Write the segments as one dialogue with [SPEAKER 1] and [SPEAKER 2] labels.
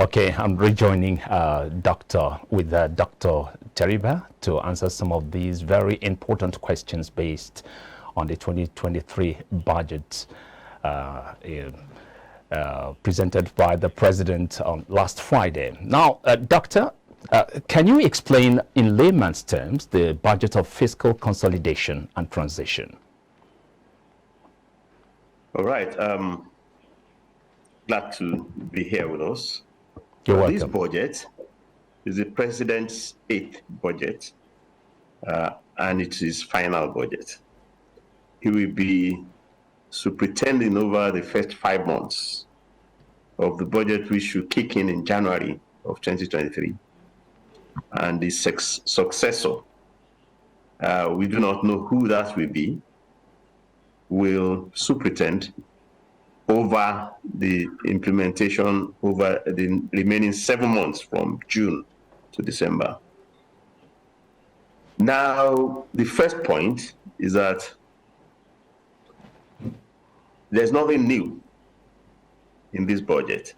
[SPEAKER 1] Okay, I'm rejoining Dr. Teriba to answer some of these very important questions based on the 2023 budget presented by the President on last Friday. Now, Doctor, can you explain in layman's terms the budget of fiscal consolidation and transition?
[SPEAKER 2] All right. Glad to be here with us.
[SPEAKER 1] You're welcome.
[SPEAKER 2] This budget is the President's 8th budget, and it is his final budget. He will be superintending over the first 5 months of the budget, which should kick in January of 2023. And the successor, we do not know who that will be, will superintend over the implementation over the remaining 7 months from June to December. Now, the first point is that there's nothing new in this budget.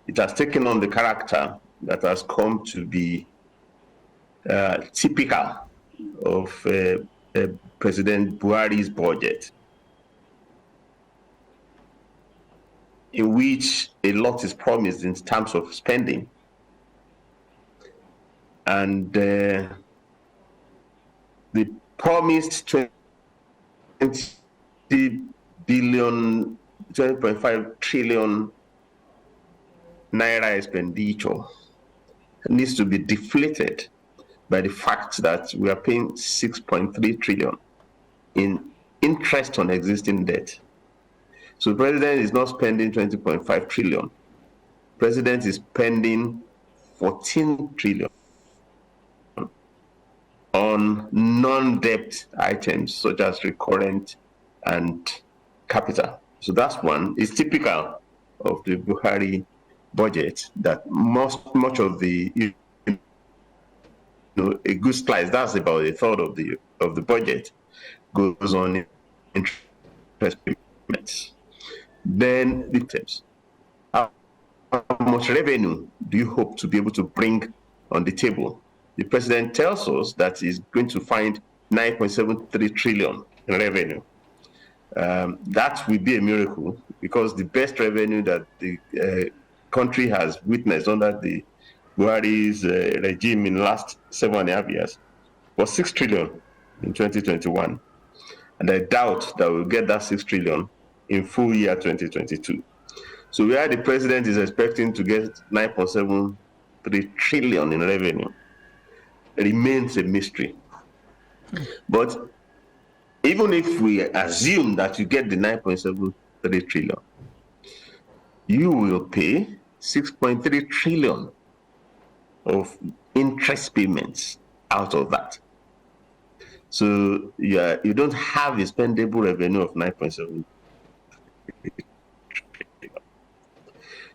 [SPEAKER 2] It has taken on the character that has come to be typical of President Buhari's budget, in which a lot is promised in terms of spending. And the promised 20 billion, 20.5 trillion naira expenditure needs to be deflated by the fact that we are paying 6.3 trillion in interest on existing debt. So the president is not spending 20.5 trillion. President is spending 14 trillion on non-debt items such as recurrent and capital. So that's one. It's typical of the Buhari budget that much of the a good slice, that's about a third of the budget, goes on interest payments. Then victims. How much revenue do you hope to be able to bring on the table? The president tells us that he's going to find 9.73 trillion in revenue. That will be a miracle, because the best revenue that the country has witnessed under the Buhari's regime in the last 7.5 years was 6 trillion in 2021. And I doubt that we'll get that 6 trillion in full year 2022. So where the president is expecting to get 9.73 trillion in revenue remains a mystery. But even if we assume that you get the 9.73 trillion, you will pay 6.3 trillion of interest payments out of that. So you don't have a spendable revenue of 9.7.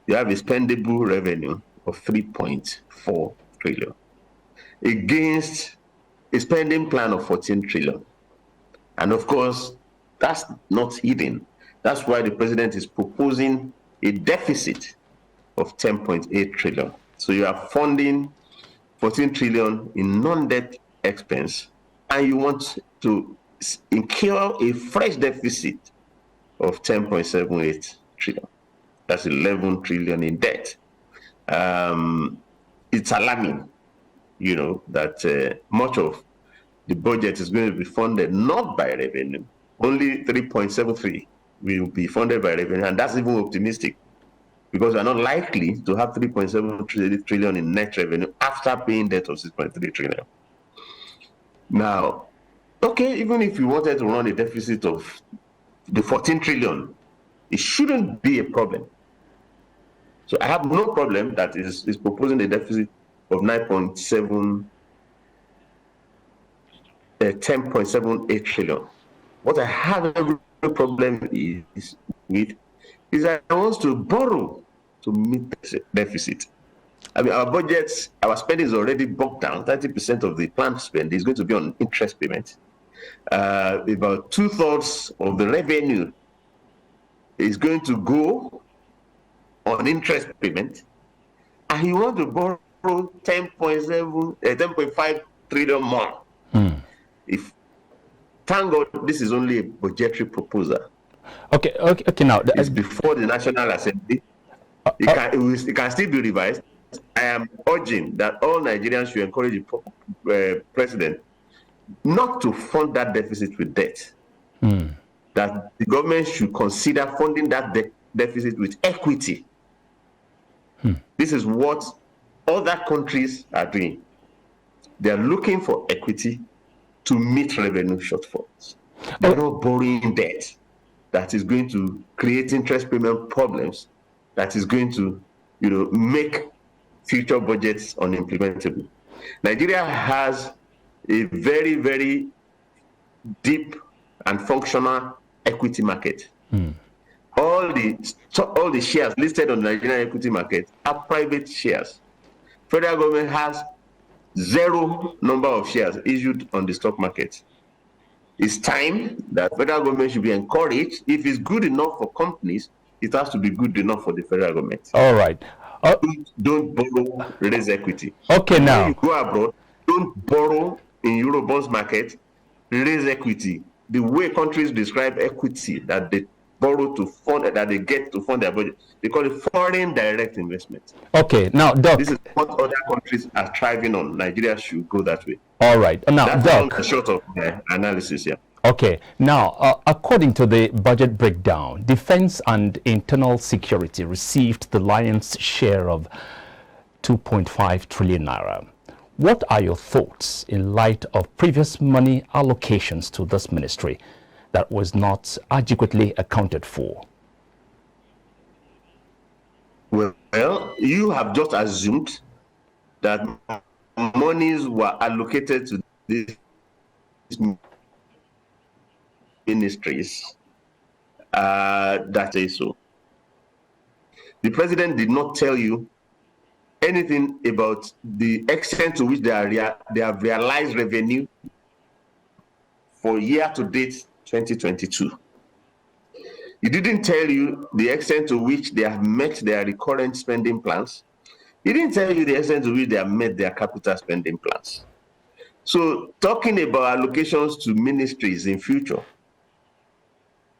[SPEAKER 2] You have a spendable revenue of 3.4 trillion against a spending plan of 14 trillion. And of course, that's not hidden. That's why the president is proposing a deficit of 10.8 trillion. So you are funding 14 trillion in non-debt expense, and you want to incur a fresh deficit of 10.78 trillion. That's 11 trillion in debt. It's alarming, that much of the budget is going to be funded not by revenue. Only 3.73 will be funded by revenue, and that's even optimistic, because we're not likely to have 3.7 trillion in net revenue after paying debt of 6.3 trillion. Now, okay, even if you wanted to run a deficit of the 14 trillion, it shouldn't be a problem. So I have no problem that is proposing a deficit of 10.78 trillion. What I have every problem is that I want to borrow to meet the deficit. I mean, our budgets, our spending is already bogged down. 30% of the planned spend is going to be on interest payments. About 2/3 of the revenue is going to go on interest payment, and you want to borrow 10.5 trillion more. If thank God this is only a budgetary proposal.
[SPEAKER 1] Okay. Now,
[SPEAKER 2] It's before the National Assembly. It can still be revised. I am urging that all Nigerians should encourage the president not to fund that deficit with debt. That the government should consider funding that deficit with equity. This is what other countries are doing. They are looking for equity to meet revenue shortfalls. They're not borrowing debt that is going to create interest payment problems, that is going to, make future budgets unimplementable. Nigeria has a very, very deep and functional equity market. All the shares listed on the Nigerian equity market are private shares. Federal government has zero number of shares issued on the stock market. It's time that federal government should be encouraged. If it's good enough for companies, it has to be good enough for the federal government.
[SPEAKER 1] All right.
[SPEAKER 2] Don't borrow, raise equity.
[SPEAKER 1] Okay, now.
[SPEAKER 2] When you go abroad, don't borrow in Eurobonds market, raise equity. The way countries describe equity that they borrow to fund, that they get to fund their budget, they call it foreign direct investment.
[SPEAKER 1] Okay, now, Doc.
[SPEAKER 2] This is what other countries are thriving on. Nigeria should go that way.
[SPEAKER 1] All right. Now,
[SPEAKER 2] that's
[SPEAKER 1] Doc.
[SPEAKER 2] a short of analysis here.
[SPEAKER 1] Okay. Now, according to the budget breakdown, defense and internal security received the lion's share of 2.5 trillion naira. What are your thoughts in light of previous money allocations to this ministry that was not adequately accounted for?
[SPEAKER 2] Well, you have just assumed that monies were allocated to these ministries. That is so. The president did not tell you anything about the extent to which they have realized revenue for year to date 2022. He didn't tell you the extent to which they have met their recurrent spending plans. He didn't tell you the extent to which they have met their capital spending plans. So talking about allocations to ministries in future,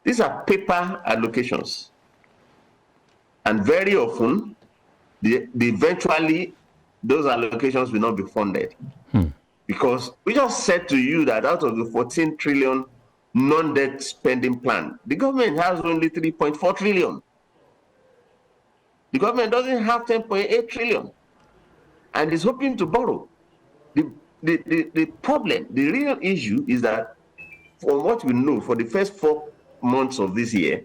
[SPEAKER 2] these are paper allocations. And very often, eventually, those allocations will not be funded. Because we just said to you that out of the 14 trillion non-debt spending plan, the government has only 3.4 trillion. The government doesn't have 10.8 trillion and is hoping to borrow. The problem, the real issue is that from what we know, for the first 4 months of this year,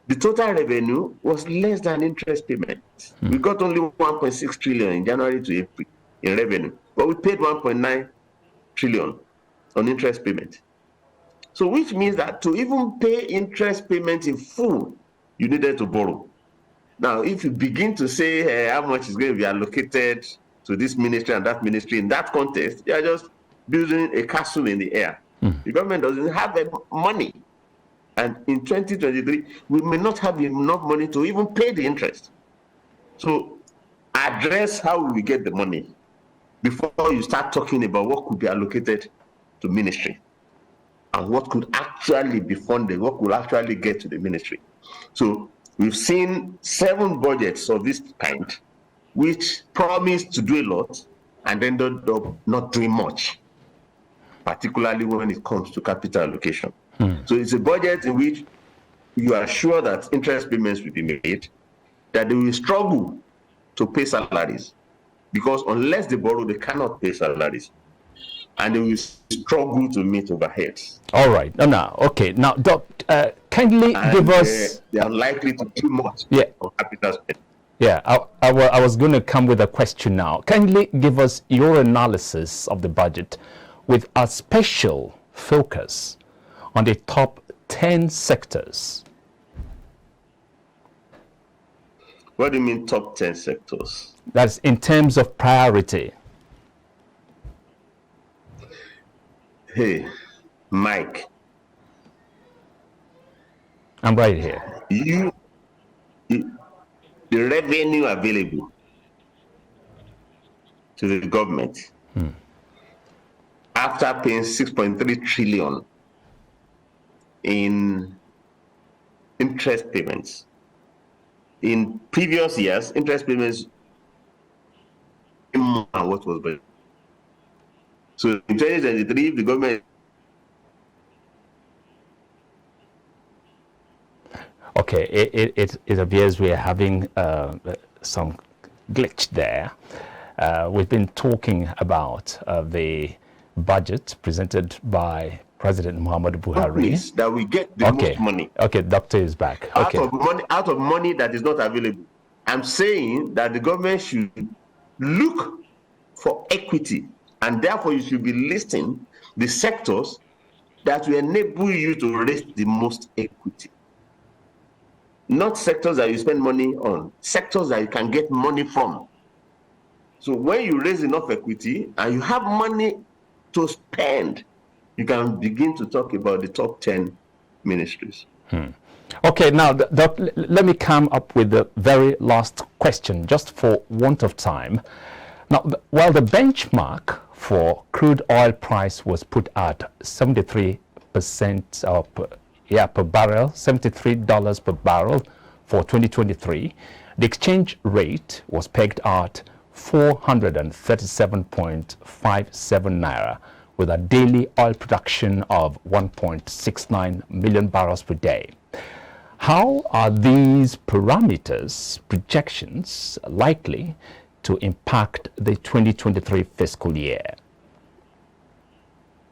[SPEAKER 2] the total revenue was less than interest payments. We got only 1.6 trillion in January to April in revenue, but we paid 1.9 trillion on interest payment. So which means that to even pay interest payment in full, you needed to borrow. Now, if you begin to say how much is going to be allocated to this ministry and that ministry in that context, you are just building a castle in the air. The government doesn't have money. And in 2023, we may not have enough money to even pay the interest. So address how we get the money before you start talking about what could be allocated to ministry and what could actually be funded, what could actually get to the ministry. So we've seen 7 budgets of this kind which promise to do a lot and then not doing much, particularly when it comes to capital allocation. So it's a budget in which you are sure that interest payments will be made, that they will struggle to pay salaries, because unless they borrow, they cannot pay salaries, and they will struggle to meet overheads.
[SPEAKER 1] All right. Okay. Now, Doc, kindly give us...
[SPEAKER 2] They are likely to do much for capital spending.
[SPEAKER 1] Yeah, I was going to come with a question now. Kindly give us your analysis of the budget with a special focus on the top 10 sectors.
[SPEAKER 2] What do you mean top 10 sectors?
[SPEAKER 1] That's in terms of priority.
[SPEAKER 2] Hey, Mike.
[SPEAKER 1] I'm right here.
[SPEAKER 2] the revenue available to the government after paying 6.3 trillion in interest payments. In previous years, interest payments more than what was budgeted. So in 2023, the government.
[SPEAKER 1] Okay, it appears we are having some glitch there. We've been talking about the budget presented by President Muhammadu Buhari.
[SPEAKER 2] That we get the most money.
[SPEAKER 1] Okay, doctor is back.
[SPEAKER 2] Out of money that is not available. I'm saying that the government should look for equity, and therefore you should be listing the sectors that will enable you to raise the most equity. Not sectors that you spend money on, sectors that you can get money from. So when you raise enough equity and you have money to spend, you can begin to talk about the top 10 ministries.
[SPEAKER 1] Okay, now let me come up with the very last question, just for want of time. Now, while the benchmark for crude oil price was put at 73% per barrel, $73 per barrel for 2023, the exchange rate was pegged at 437.57 naira, with a daily oil production of 1.69 million barrels per day. How are these parameters, projections, likely to impact the 2023 fiscal year?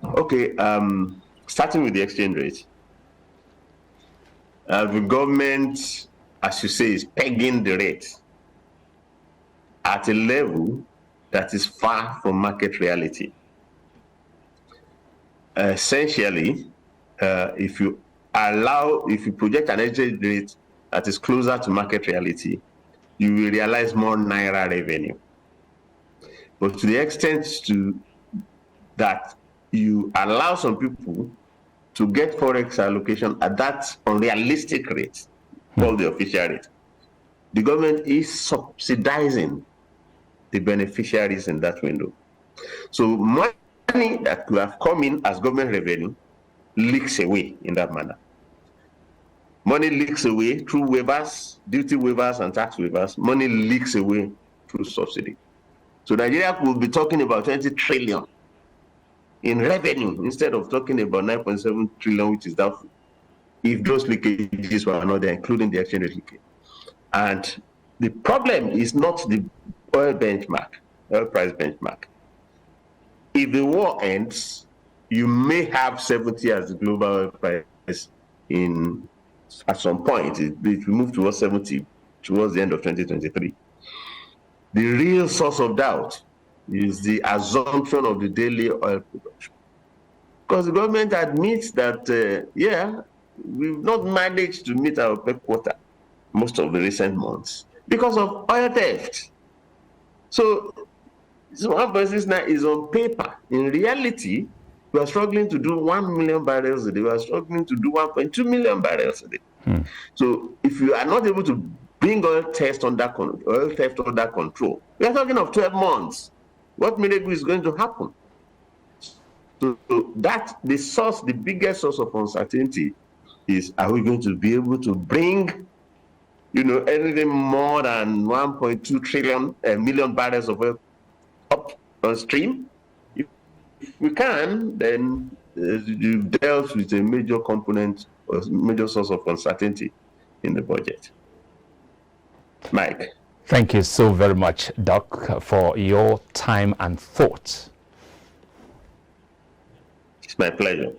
[SPEAKER 2] Okay, starting with the exchange rate. The government, as you say, is pegging the rate at a level that is far from market reality. Essentially, if you project an exchange rate that is closer to market reality, you will realize more naira revenue. But to the extent that you allow some people to get forex allocation at that unrealistic rate, called the official rate, the government is subsidizing the beneficiaries in that window. So money that could have come in as government revenue leaks away in that manner. Money leaks away through waivers, duty waivers, and tax waivers. Money leaks away through subsidy. So Nigeria will be talking about 20 trillion in revenue instead of talking about 9.7 trillion, which is doubtful, if those leakages were not there, including the exchange rate leakage. And the problem is not the oil price benchmark. If the war ends, you may have 70 as the global oil price at some point. It will move towards 70 towards the end of 2023. The real source of doubt is the assumption of the daily oil production. Because the government admits that, we've not managed to meet our OPEC quota most of the recent months because of oil theft. So 1.69 is on paper. In reality, we are struggling to do 1 million barrels a day. We are struggling to do 1.2 million barrels a day. So if you are not able to bring oil theft under control, we are talking of 12 months. What miracle is going to happen? So that the biggest source of uncertainty is, are we going to be able to bring anything more than 1.2 trillion million barrels of oil up on stream? If we can, then you've dealt with a major component or major source of uncertainty in the budget. Mike.
[SPEAKER 1] Thank you so very much, Doc, for your time and thoughts.
[SPEAKER 2] It's my pleasure.